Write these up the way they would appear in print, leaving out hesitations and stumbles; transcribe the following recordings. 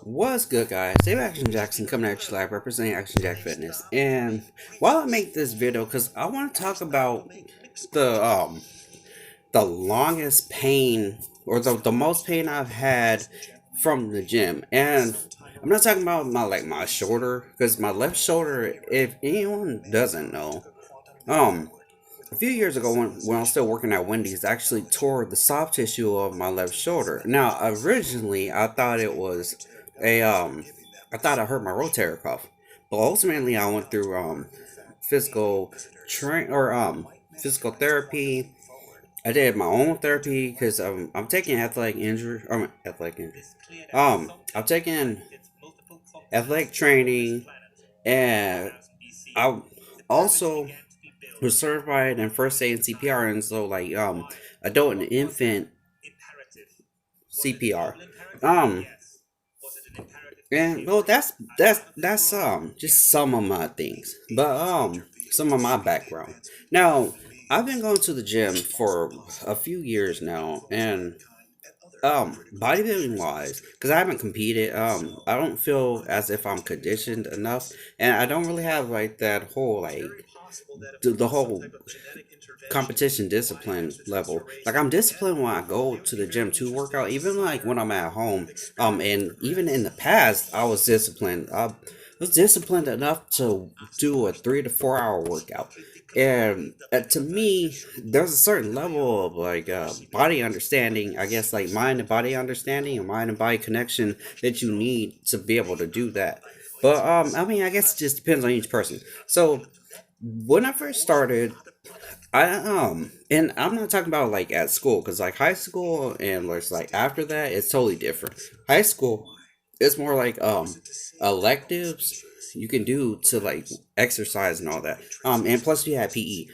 What's good, guys? Dave Action Jackson coming at you live, representing Action Jack Fitness. And while I make this video, because I want to talk about the the longest pain or the most pain I've had from the gym, and I'm not talking about my shoulder, because my left shoulder, if anyone doesn't know, um a few years ago, when I was still working at Wendy's, I actually tore the soft tissue of my left shoulder. Now, originally, I thought it was a I thought I hurt my rotator cuff, but ultimately, I went through physical train or physical therapy. I did my own therapy because I'm taking athletic injury. Athletic injury. I'm taking athletic training, and I also was certified in first aid and CPR, and so like adult and infant CPR. Um, and well, that's just some of my things, but some of my background. Now, I've been going to the gym for a few years now, and bodybuilding wise, because I haven't competed, I don't feel as if I'm conditioned enough, and I don't really have like that whole like the whole competition discipline level. Like, I'm disciplined when I go to the gym to work out, even like when I'm at home. And even in the past, I was disciplined. I was disciplined enough to do a 3 to 4 hour workout. And to me, there's a certain level of like body understanding, I guess, like mind and body understanding and mind and body connection that you need to be able to do that. But I mean, I guess it just depends on each person. So when I first started, and I'm not talking about like at school, because like high school and like after that, it's totally different. High school, it's more like electives you can do to like exercise and all that. And plus you have PE.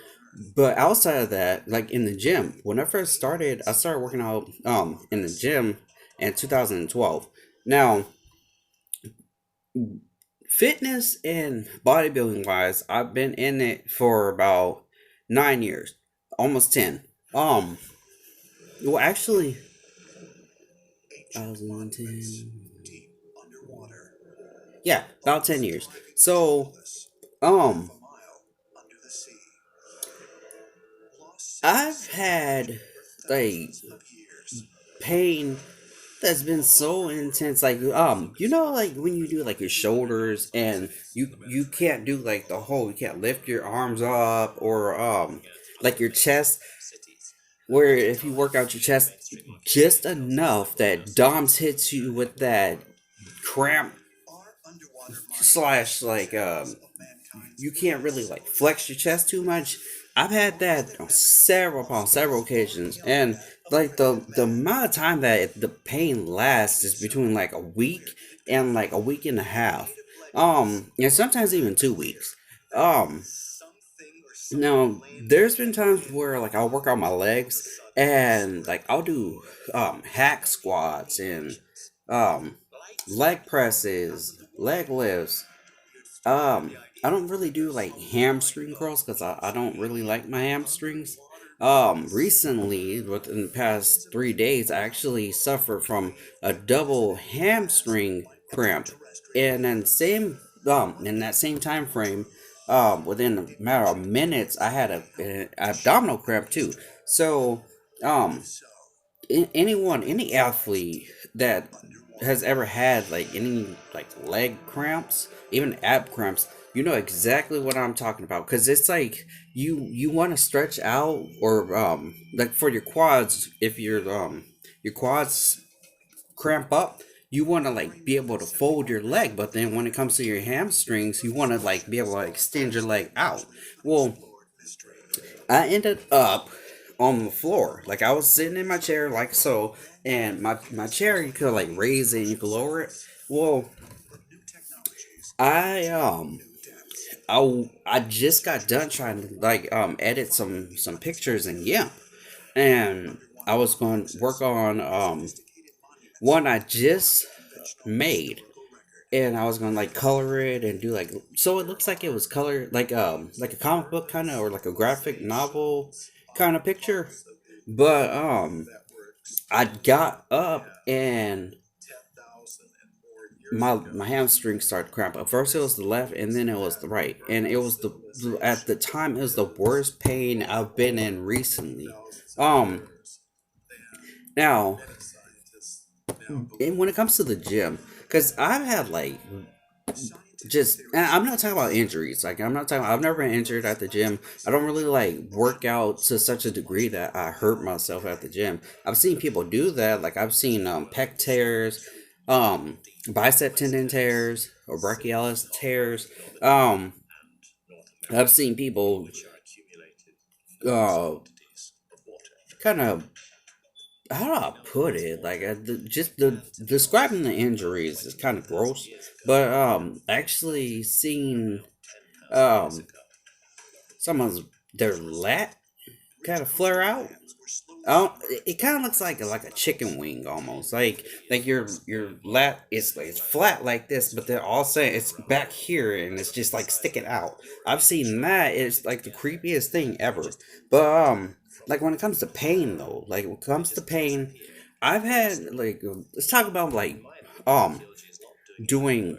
But outside of that, like in the gym, when I first started, I started working out in the gym in 2012. Now, fitness and bodybuilding wise, I've been in it for about 9 years, almost 10. Um, well, actually, 2010. Yeah, about 10 years. So, um, I've had like pain that's been so intense, like like when you do like your shoulders and you can't do like the whole, you can't lift your arms up, or like your chest, where if you work out your chest just enough that DOMS hits you with that cramp slash like you can't really like flex your chest too much. I've had that on several occasions, and like the amount of time that the pain lasts is between like a week and like a week and a half, and sometimes even 2 weeks. Um, Now, there's been times where like I'll work out my legs, and like I'll do hack squats and um leg presses, leg lifts. I don't really do like hamstring curls because I don't really like my hamstrings. Recently, within the past 3 days, I actually suffered from a double hamstring cramp, and then same in that same time frame, within a matter of minutes, I had an abdominal cramp too. So, um, any athlete that has ever had like any like leg cramps, even ab cramps, you know exactly what I'm talking about, because it's like you want to stretch out, or like for your quads, if your quads cramp up, you want to like be able to fold your leg, but then when it comes to your hamstrings, you want to like be able to extend your leg out. Well, I ended up on the floor. Like, I was sitting in my chair like so, and my chair, you could like raise it and you could lower it. Well, I I just got done trying to like edit some pictures in GIMP, and I was going to work on one I just made, and I was gonna like color it and do like, so it looks like it was color like a comic book kind of, or like a graphic novel kind of picture. But I got up and my hamstring started cramping. At first it was the left, and then it was the right, and it was the at the time it was the worst pain I've been in recently. Um, Now, and when it comes to the gym, because I've had like just and I'm not talking about injuries. Like I'm not talking. I've never been injured at the gym. I don't really like work out to such a degree that I hurt myself at the gym. I've seen people do that. Like I've seen pec tears, bicep tendon tears, or brachialis tears. Um, I've seen people uh kind of, how do I put it? Like, just the describing the injuries is kind of gross, but actually seeing um someone's their lat kind of flare out. Oh, it kind of looks like a chicken wing almost. Like your lat is like it's flat like this, but they're all saying it's back here and it's just like sticking out. I've seen that. It's like the creepiest thing ever. But like when it comes to pain though, like when it comes to pain, I've had like let's talk about like um doing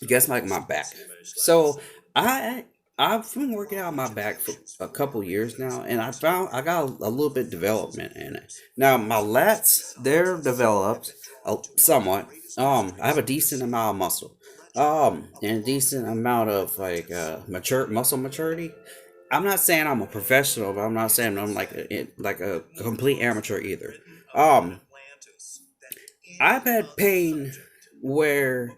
I guess like my back. So I I've been working out my back for a couple years now, and I found I got a little bit development in it. Now my lats they're developed somewhat. I have a decent amount of muscle, and a decent amount of like mature muscle maturity. I'm not saying I'm a professional, but I'm not saying I'm like a complete amateur either. Um, I've had pain where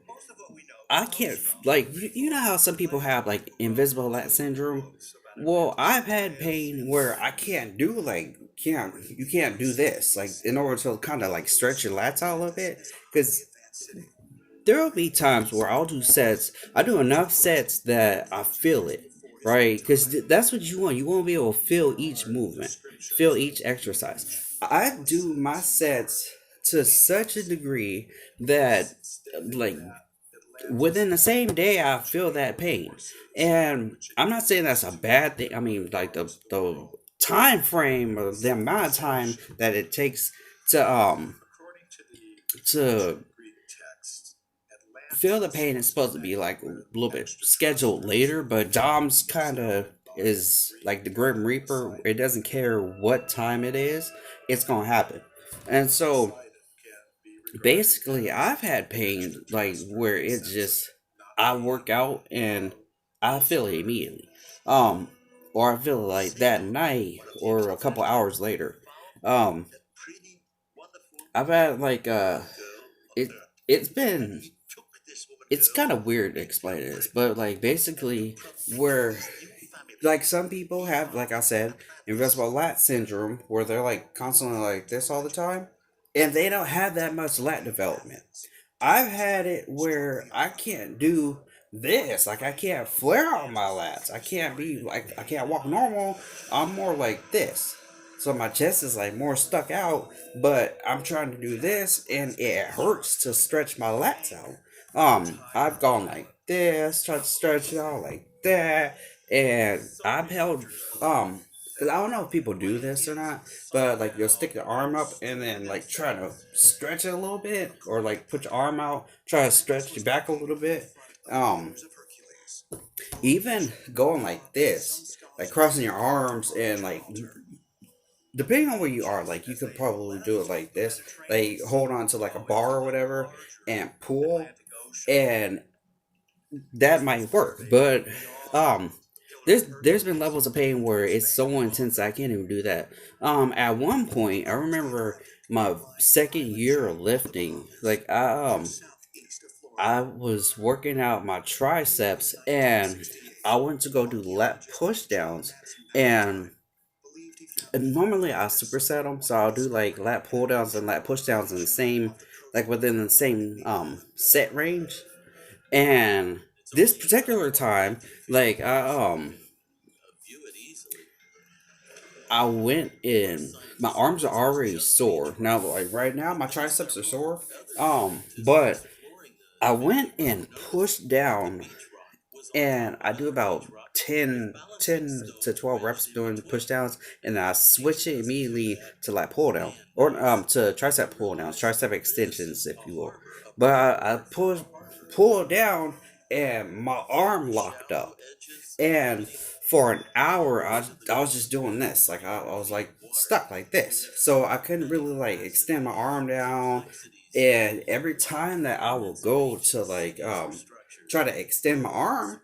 I can't like you know how some people have like invisible lat syndrome. Well, I've had pain where I can't do like can't you can't do this like in order to kind of like stretch your lats out a little bit because there will be times where I'll do sets. I do enough sets that I feel it, right? Because that's what you want. You want to be able to feel each movement, feel each exercise. I do my sets to such a degree that like within the same day I feel that pain. And I'm not saying that's a bad thing. I mean like the time frame or the amount of time that it takes to feel the pain is supposed to be like a little bit scheduled later, but Dom's kind of is like the Grim Reaper. It doesn't care what time it is, it's gonna happen. And so basically I've had pain like where it's just I work out and I feel it immediately. um or I feel it like that night or a couple hours later. um I've had like it it's been it's kind of weird to explain this, but like basically where like some people have, like I said, invisible lat syndrome, where they're like constantly like this all the time, and they don't have that much lat development. I've had it where I can't do this, like I can't flare out my lats. I can't be like I can't walk normal. I'm more like this. So my chest is like more stuck out, but I'm trying to do this and it hurts to stretch my lats out. I've gone like this, tried to stretch it out like that, and I've held because I don't know if people do this or not, but like you'll stick your arm up and then like try to stretch it a little bit, or like put your arm out, try to stretch your back a little bit. Um, Even going like this, like crossing your arms and like depending on where you are, like you could probably do it like this, like hold on to like a bar or whatever and pull, and that might work. But um, there's been levels of pain where it's so intense I can't even do that. At one point, I remember my second year of lifting, like I was working out my triceps and I went to go do lat push downs, and normally I superset them, so I'll do like lat pull downs and lat push downs in the same, like within the same set range. And this particular time, like I went in. My arms are already sore now. Like right now, my triceps are sore. But I went and pushed down, and I do about. 10 to 12 reps doing push downs, and I switch it immediately to like pull down or to tricep pull downs, tricep extensions, if you will. But I pull down, and my arm locked up, and for an hour I was just doing this, like I was like stuck like this, so I couldn't really like extend my arm down, and every time that I will go to like try to extend my arm,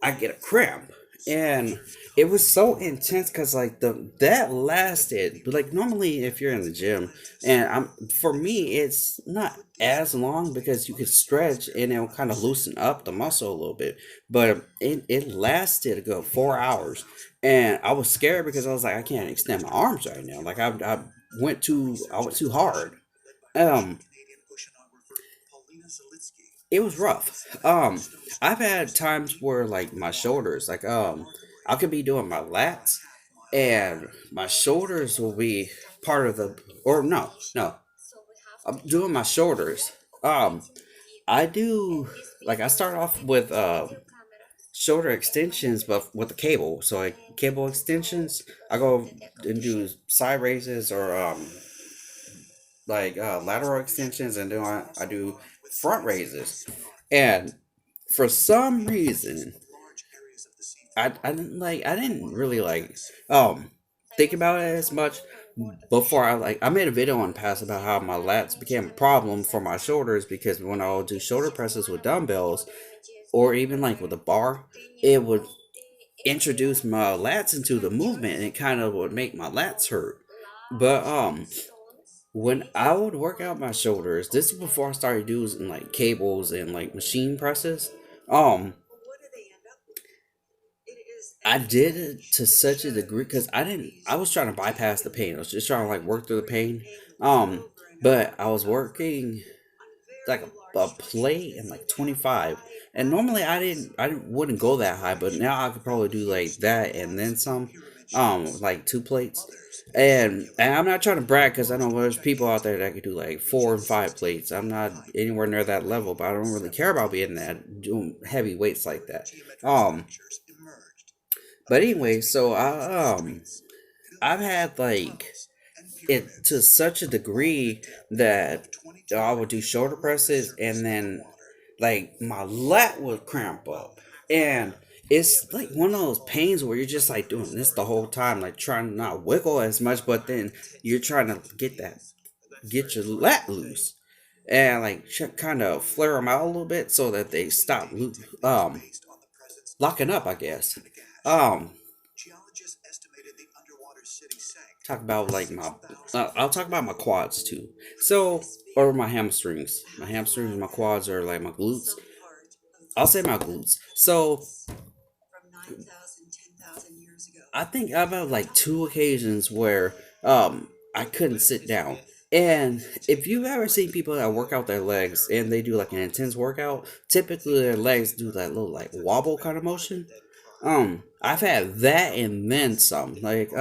I get a cramp. And it was so intense because like the that lasted, but like normally if you're in the gym, and I'm for me it's not as long because you could stretch and it'll kind of loosen up the muscle a little bit, but it lasted a good 4 hours, and I was scared because I was like I can't extend my arms right now, like I went too hard. um it was rough. I've had times where like my shoulders, like I could be doing my lats, and my shoulders will be part of the, or no, I'm doing my shoulders. Um, I do like I start off with shoulder extensions, but with the cable. So like cable extensions, I go and do side raises or like lateral extensions, and then I do front raises. And for some reason, I didn't really like think about it as much before I made a video on past about how my lats became a problem for my shoulders because when I would do shoulder presses with dumbbells or even like with a bar, it would introduce my lats into the movement, and it kind of would make my lats hurt. But when I would work out my shoulders, this is before I started using like cables and like machine presses. Um, I did it to such a degree because I didn't. I was trying to bypass the pain. I was just trying to like work through the pain. Um, but I was working like a plate and like 25, and normally I wouldn't go that high, but now I could probably do like that and then some, like 2 plates. And I'm not trying to brag because I know there's people out there that could do like 4 and 5 plates. I'm not anywhere near that level, but I don't really care about being that doing heavy weights like that. um but anyway, so I've had like it to such a degree that I would do shoulder presses, and then like my lat would cramp up, and it's like one of those pains where you're just like doing this the whole time, like trying to not wiggle as much, but then you're trying to get your lat loose, and like kind of flare them out a little bit so that they stop locking up, I guess. um talk about like my I'll talk about my quads too. So, or my hamstrings. My hamstrings and my quads are like my glutes. I'll say my glutes. So I think I've had like 2 occasions where I couldn't sit down. And if you've ever seen people that work out their legs and they do like an intense workout, typically their legs do that little like wobble kind of motion. I've had that and then some. Like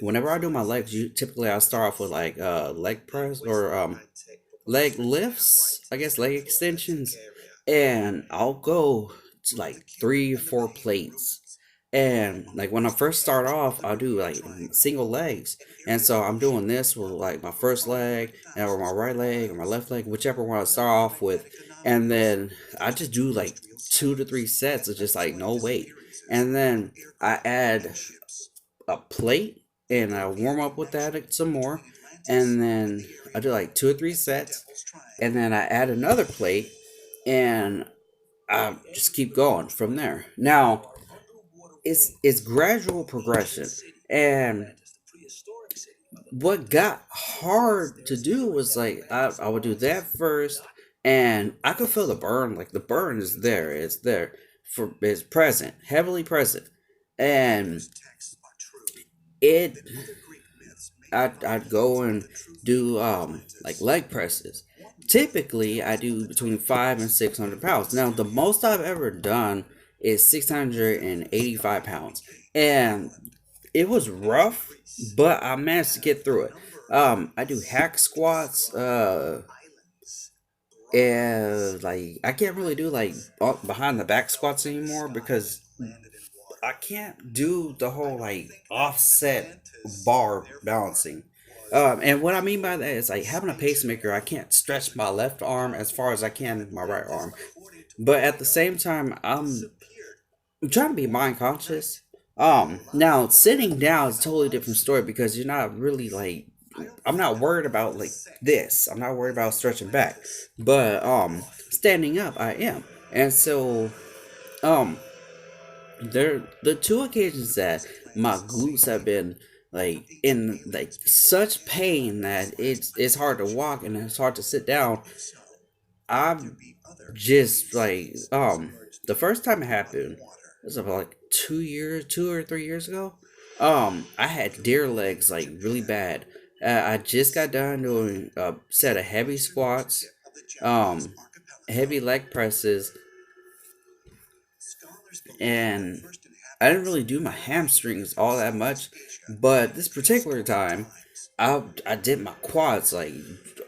whenever I do my legs, typically I start off with like leg press or leg lifts, I guess leg extensions, and I'll go to like 3 or 4 plates. And like when I first start off, I'll do like single legs, and so I'm doing this with like my first leg, and or my right leg, or my left leg, whichever one I start off with, and then I just do like 2 to 3 sets of just like no weight, and then I add a plate and I warm up with that some more, and then I do like 2 or 3 sets, and then I add another plate, and I just keep going from there. Now it's gradual progression, and what got hard to do was like I would do that first, and I could feel the burn. Like the burn is there. It's there for it's present, heavily present, and it I'd go and do like leg presses. Typically, I do between 5 and 600 pounds. Now, the most I've ever done is 685 pounds, and it was rough, but I managed to get through it. I do hack squats, and like I can't really do like behind the back squats anymore because I can't do the whole like offset bar balancing. And what I mean by that is like having a pacemaker, I can't stretch my left arm as far as I can my right arm. But at the same time, I'm trying to be mind conscious. Now sitting down is a totally different story because you're not really like I'm not worried about like this. I'm not worried about stretching back. But standing up I am. And so um there the two occasions that my glutes have been like in like such pain that it's hard to walk and it's hard to sit down. I'm just like the first time it happened it was about like 2 years, 2 or 3 years ago. I had deer legs like really bad. I just got done doing a set of heavy squats, um, heavy leg presses, and I didn't really do my hamstrings all that much. But this particular time, I did my quads like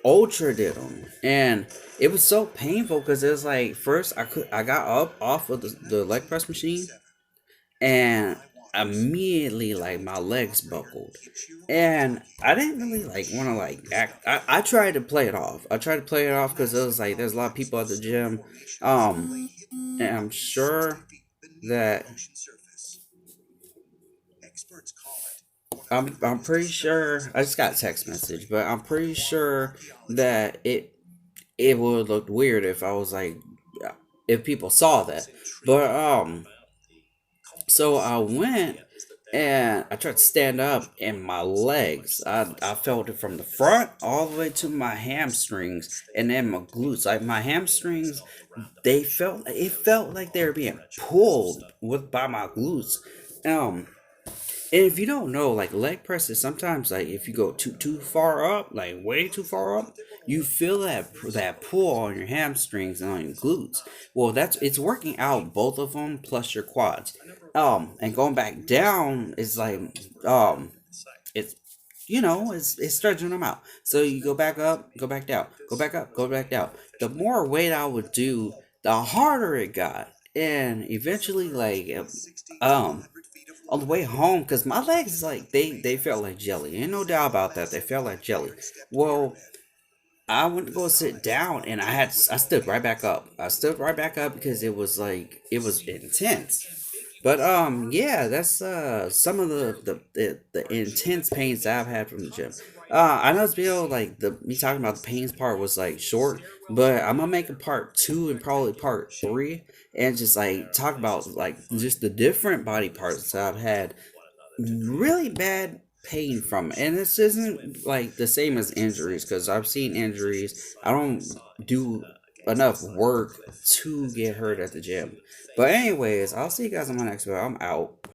ultra did them, and it was so painful because it was like first I got up off of the leg press machine and immediately like my legs buckled and I didn't really like want to like act. I tried to play it off. I tried to play it off because it was like there's a lot of people at the gym, and I'm sure that I'm pretty sure I just got a text message, but I'm pretty sure that it would look weird if I was like if people saw that. But so I went and I tried to stand up, and my legs, I felt it from the front all the way to my hamstrings, and then my glutes. Like my hamstrings, it felt like they were being pulled with by my glutes. Um, and if you don't know, like leg presses, sometimes like if you go too far up, like way too far up, you feel that pull on your hamstrings and on your glutes. Well, that's it's working out both of them plus your quads. And going back down is like it's it's stretching them out. So you go back up, go back down, go back up, go back down. The more weight I would do, the harder it got, and eventually um on the way home because my legs like they felt like jelly. Ain't no doubt about that. They felt like jelly. Well, I went to go sit down and I stood right back up. I stood right back up because it was like it was intense. But yeah, that's some of the intense pains that I've had from the gym. I know this video like the me talking about the pains part was like short, but I'm gonna make a part two and probably part three and just like talk about like just the different body parts that I've had really bad pain from. And this isn't like the same as injuries because I've seen injuries. I don't do enough work to get hurt at the gym. But anyways, I'll see you guys on my next video. I'm out.